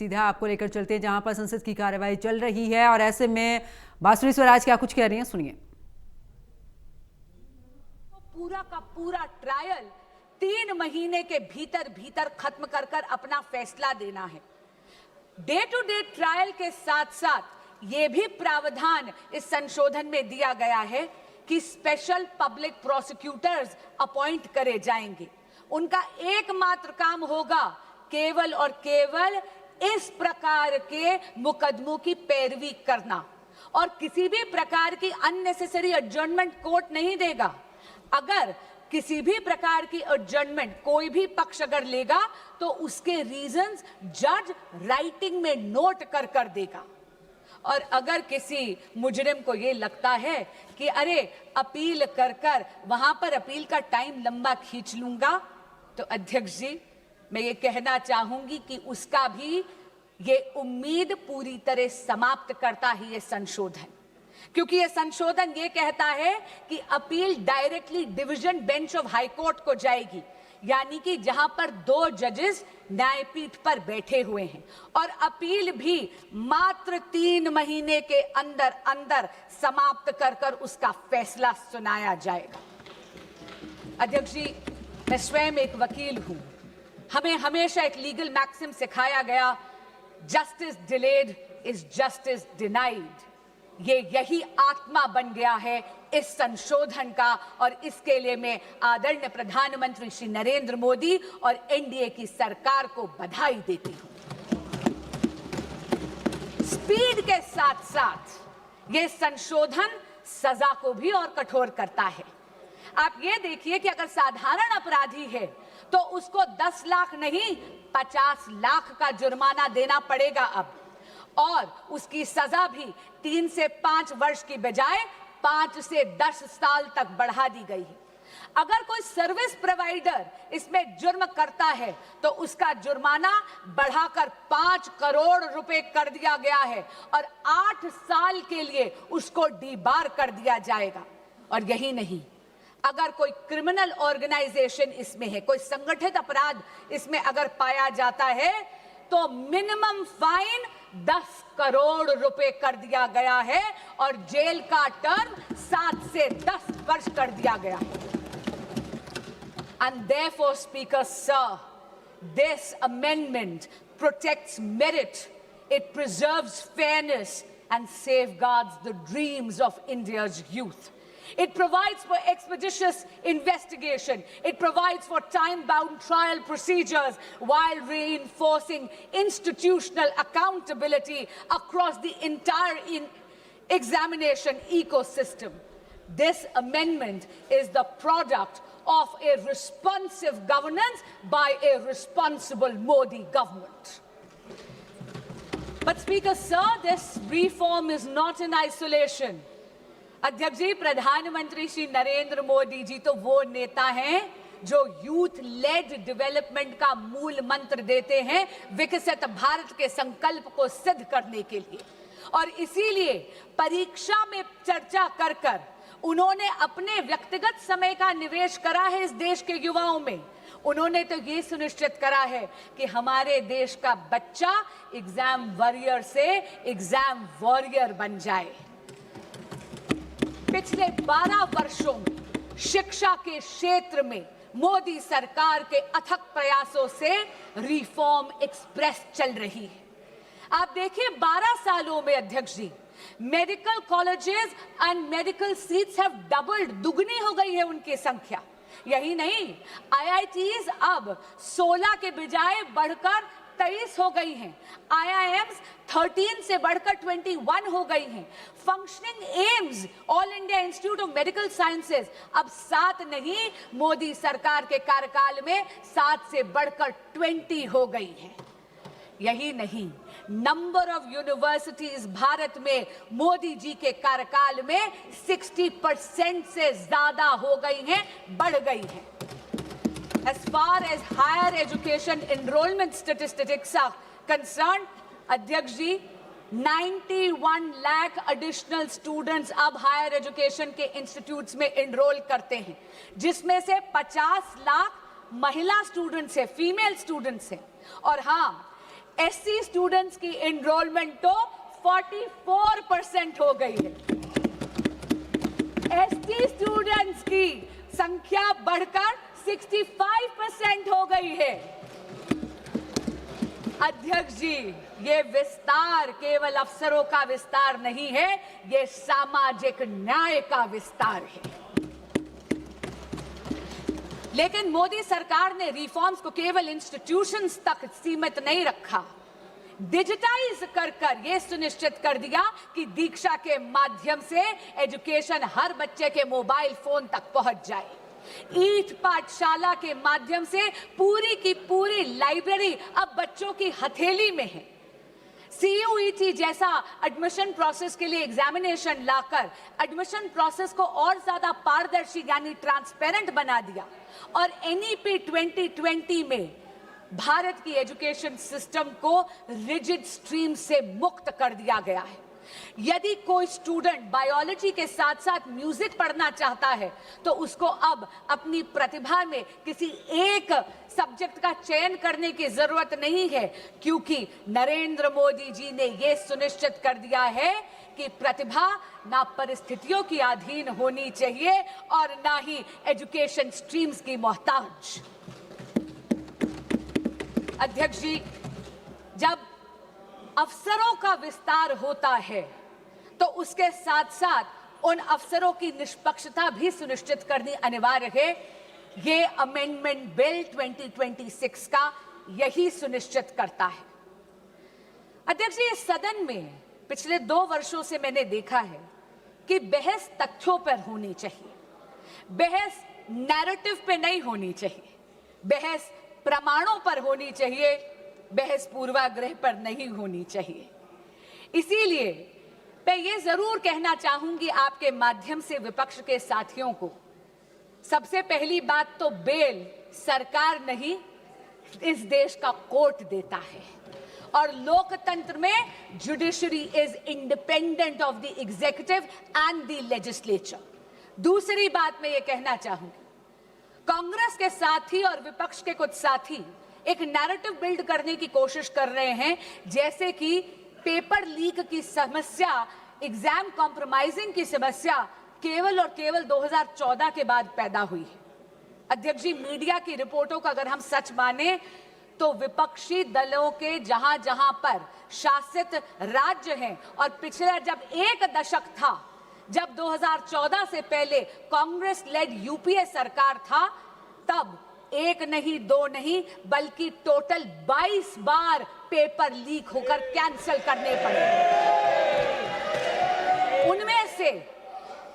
सीधा आपको लेकर चलते हैं जहां पर संसद की कार्यवाही चल रही है और ऐसे में बांसुरी स्वराज क्या कुछ कह रही हैं, सुनिए। पूरा का पूरा ट्रायल 3 महीने के भीतर भीतर खत्म कर कर अपना फैसला देना है। डे टू डे ट्रायल के साथ साथ यह भी प्रावधान इस संशोधन में दिया गया है कि स्पेशल पब्लिक प्रोसिक्यूटर्स अपॉइंट करे जाएंगे। उनका एकमात्र काम होगा केवल और केवल इस प्रकार के मुकदमों की पैरवी करना और किसी भी प्रकार की अननेसेसरी एडजर्नमेंट कोर्ट नहीं देगा। अगर किसी भी प्रकार की एडजर्नमेंट कोई भी पक्ष अगर लेगा तो उसके रीजंस जज राइटिंग में नोट कर कर देगा। और अगर किसी मुजरिम को यह लगता है कि अरे अपील कर कर वहां पर अपील का टाइम लंबा खींच लूंगा, तो अध्यक्ष जी मैं ये कहना चाहूंगी कि उसका भी ये उम्मीद पूरी तरह समाप्त करता है ये संशोधन, क्योंकि ये संशोधन ये कहता है कि appeal directly division bench of high court को जाएगी, यानी कि जहां पर 2 जजेस न्यायपीठ पर बैठे हुए हैं, और अपील भी मात्र 3 महीने के अंदर अंदर समाप्त कर कर उसका फैसला सुनाया जाएगा। अध्यक्ष जी मैं स्वयं एक वकील हूं। हमें हमेशा एक लीगल मैक्सिम सिखाया गया, justice delayed is justice denied. ये यही आत्मा बन गया है इस संशोधन का, और इसके लिए मैं आदरणीय प्रधानमंत्री श्री नरेंद्र मोदी और एनडीए की सरकार को बधाई देती हूं। स्पीड के साथ साथ ये संशोधन सजा को भी और कठोर करता है। आप ये देखिए कि अगर साधारण अपराधी है तो उसको 10 लाख नहीं 50 लाख का जुर्माना देना पड़ेगा अब, और उसकी सजा भी 3 से 5 वर्ष की बजाय 5 से 10 साल तक बढ़ा दी गई है। अगर कोई सर्विस प्रोवाइडर इसमें जुर्म करता है तो उसका जुर्माना बढ़ाकर 5 करोड़ रुपए कर दिया गया है और 8 साल के लिए उसको डीबार कर दिया जाएगा। और यही नहीं, अगर कोई क्रिमिनल ऑर्गेनाइजेशन इसमें है, कोई संगठित अपराध इसमें अगर पाया जाता है तो मिनिमम फाइन 10 करोड़ रुपए कर दिया गया है और जेल का टर्म 7 से 10 वर्ष कर दिया गया है। And therefore, Speaker Sir, this amendment protects merit, it preserves fairness and safeguards the dreams of India's youth. It provides for expeditious investigation. It provides for time-bound trial procedures while reinforcing institutional accountability across the entire examination ecosystem. This amendment is the product of a responsive governance by a responsible Modi government. But Speaker Sir, this reform is not in isolation. अध्यक्ष जी, प्रधानमंत्री श्री नरेंद्र मोदी जी तो वो नेता हैं जो youth lead development का मूल मंत्र देते हैं विकसित भारत के संकल्प को सिद्ध करने के लिए, और इसीलिए परीक्षा में चर्चा कर कर उन्होंने अपने व्यक्तिगत समय का निवेश करा है इस देश के युवाओं में। उन्होंने तो ये सुनिश्चित करा है कि हमारे देश का बच्चा एग्जाम वॉरियर से एग्जाम वॉरियर बन जाए। पिछले 12 वर्षों में शिक्षा के क्षेत्र में मोदी सरकार के अथक प्रयासों से रिफॉर्म एक्सप्रेस चल रही है। आप देखिए 12 सालों में अध्यक्ष जी medical colleges and medical seats have doubled, दुगनी हो गई है उनकी संख्या। यही नहीं, आईआईटीज अब 16 के बजाय बढ़कर 23 हो गई हैं। IIMs 13 से बढ़कर 21 हो गई हैं। Functioning AIIMS, all India institute of medical sciences अब 7 नहीं, मोदी सरकार के कार्यकाल में 7 से बढ़कर 20 हो गई हैं। यही नहीं, नंबर ऑफ यूनिवर्सिटीज भारत में मोदी जी के कार्यकाल में 60% से ज्यादा हो गई हैं, बढ़ गई हैं। As far as higher education enrollment statistics are concerned, अध्यक्ष जी 91 लाख additional students अब higher education के institutes में enroll करते हैं, जिसमें से 50 लाख महिला students हैं, female students हैं। और हाँ, एससी स्टूडेंट्स की एनरोलमेंट तो 44% हो गई है। एसटी स्टूडेंट्स की संख्या बढ़कर 65% हो गई है। अध्यक्ष जी, ये विस्तार केवल अफसरों का विस्तार नहीं है, ये सामाजिक न्याय का विस्तार है। लेकिन मोदी सरकार ने रिफॉर्म्स को केवल इंस्टीट्यूशंस तक सीमित नहीं रखा, डिजिटाइज कर यह सुनिश्चित कर दिया कि दीक्षा के माध्यम से एजुकेशन हर बच्चे के मोबाइल फोन तक पहुंच जाए। ईट पाठशाला के माध्यम से पूरी की पूरी लाइब्रेरी अब बच्चों की हथेली में है। CUET जैसा एडमिशन प्रोसेस के लिए एग्जामिनेशन लाकर एडमिशन प्रोसेस को और ज्यादा पारदर्शी यानी ट्रांसपेरेंट बना दिया और NEP 2020 में भारत की एजुकेशन सिस्टम को रिजिड स्ट्रीम से मुक्त कर दिया गया है। यदि कोई स्टूडेंट बायोलॉजी के साथ साथ म्यूजिक पढ़ना चाहता है तो उसको अब अपनी प्रतिभा में किसी एक सब्जेक्ट का चयन करने की जरूरत नहीं है, क्योंकि नरेंद्र मोदी जी ने यह सुनिश्चित कर दिया है कि प्रतिभा ना परिस्थितियों की अधीन होनी चाहिए और ना ही एजुकेशन स्ट्रीम्स की मोहताज। अध्यक्ष जी, जब अफसरों का विस्तार होता है तो उसके साथ साथ उन अफसरों की निष्पक्षता भी सुनिश्चित करनी अनिवार्य है। ये अमेंडमेंट बिल 2026 का यही सुनिश्चित करता है। अध्यक्ष जी, इस सदन में पिछले 2 वर्षों से मैंने देखा है कि बहस तथ्यों पर होनी चाहिए, बहस नैरेटिव पे नहीं होनी चाहिए, बहस प्रमाणों पर होनी चाहिए, बहस पूर्वाग्रह पर नहीं होनी चाहिए। इसीलिए मैं ये जरूर कहना चाहूंगी आपके माध्यम से विपक्ष के साथियों को, सबसे पहली बात तो बेल सरकार नहीं इस देश का कोर्ट देता है और लोकतंत्र में judiciary is independent of the executive and the legislature. दूसरी बात मैं ये कहना चाहूंगी, कांग्रेस के साथी और विपक्ष के कुछ साथी एक नैरेटिव बिल्ड करने की कोशिश कर रहे हैं जैसे कि पेपर लीक की समस्या, एग्जाम कॉम्प्रोमाइजिंग की समस्या केवल और केवल 2014 के बाद पैदा हुई है। अध्यक्ष जी, मीडिया की रिपोर्टों का अगर हम सच माने तो विपक्षी दलों के जहां जहां पर शासित राज्य हैं और पिछले जब 1 दशक था, जब 2014 से पहले कांग्रेस लेड यूपीए सरकार था, तब 1 नहीं 2 नहीं बल्कि टोटल 22 बार पेपर लीक होकर कैंसिल करने पड़े। उनमें से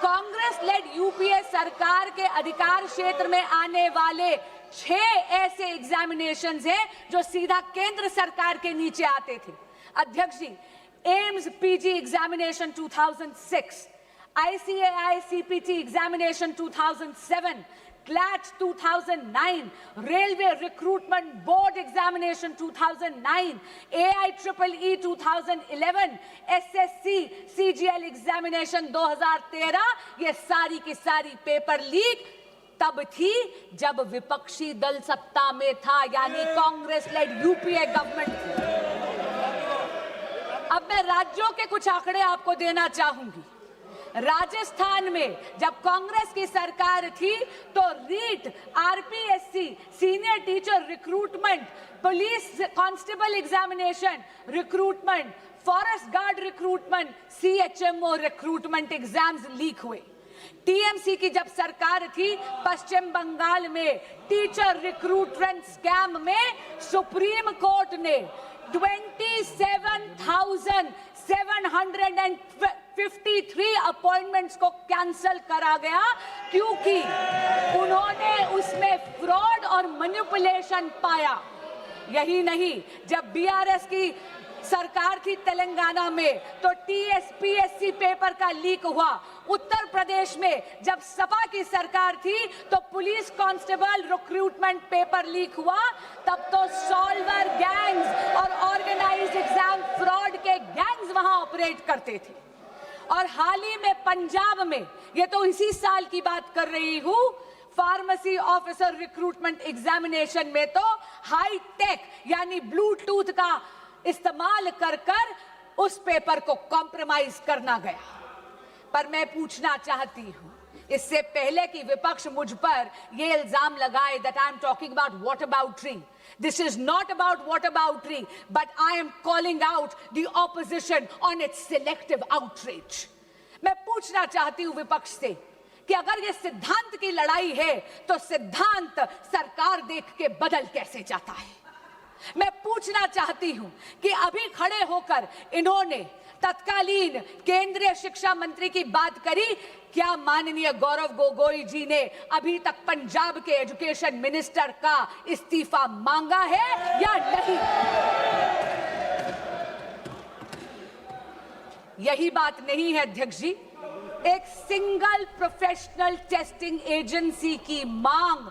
कांग्रेस लेड यूपीए सरकार के अधिकार क्षेत्र में आने वाले 6 ऐसे एग्जामिनेशंस हैं जो सीधा केंद्र सरकार के नीचे आते थे। अध्यक्ष जी, AIIMS PG examination 2006, ICAI CPT examination 2007, CLAT 2009, Railway Recruitment Board Examination 2009, AIEEE 2011, SSC CGL Examination 2013, ये सारी की सारी पेपर लीक तब थी जब विपक्षी दल सत्ता में था, यानी कांग्रेस लेड यूपीए गवर्नमेंट थी। अब मैं राज्यों के कुछ आंकड़े आपको देना चाहूंगी। राजस्थान में जब कांग्रेस की सरकार थी तो REET, RPSC, senior teacher recruitment, police constable examination recruitment, forest guard recruitment, CHMO recruitment exams leak हुए। टीएमसी की जब सरकार थी, पश्चिम बंगाल में टीचर रिक्रूटमेंट स्कैम में सुप्रीम कोर्ट ने 27,753 अपॉइंटमेंट्स को कैंसिल करा गया, क्योंकि उन्होंने उसमें फ्रॉड और मैनिपुलेशन पाया। यही नहीं, जब बीआरएस की सरकार थी तेलंगाना में तो टीएसपीएससी पेपर का लीक हुआ। उत्तर प्रदेश में जब सपा की सरकार थी तो police constable recruitment paper leak हुआ। तब तो सॉल्वर गैंग्स और ऑर्गेनाइज्ड एग्जाम फ्रॉड के गैंग्स वहां ऑपरेट करते थे। और हाल ही में पंजाब में, ये तो इसी साल की बात कर रही हूं, फार्मेसी ऑफिसर रिक्रूटमेंट एग्जामिनेशन में तो हाई टेक यानी ब्लूटूथ का इस्तेमाल कर कर उस पेपर को कॉम्प्रोमाइज करना गया। पर मैं पूछना चाहती हूं, इससे पहले कि विपक्ष मुझ पर यह इल्जाम लगाए that I am talking about what about tree, this is not about what about tree, but I am calling out the opposition on it's selective outreach. मैं पूछना चाहती हूं विपक्ष से कि अगर ये सिद्धांत की लड़ाई है तो सिद्धांत सरकार देख के बदल कैसे जाता है। मैं पूछना चाहती हूं कि अभी खड़े होकर इन्होंने तत्कालीन केंद्रीय शिक्षा मंत्री की बात करी, क्या माननीय गौरव गोगोई जी ने अभी तक पंजाब के एजुकेशन मिनिस्टर का इस्तीफा मांगा है या नहीं? यही बात नहीं है अध्यक्ष जी, एक सिंगल प्रोफेशनल टेस्टिंग एजेंसी की मांग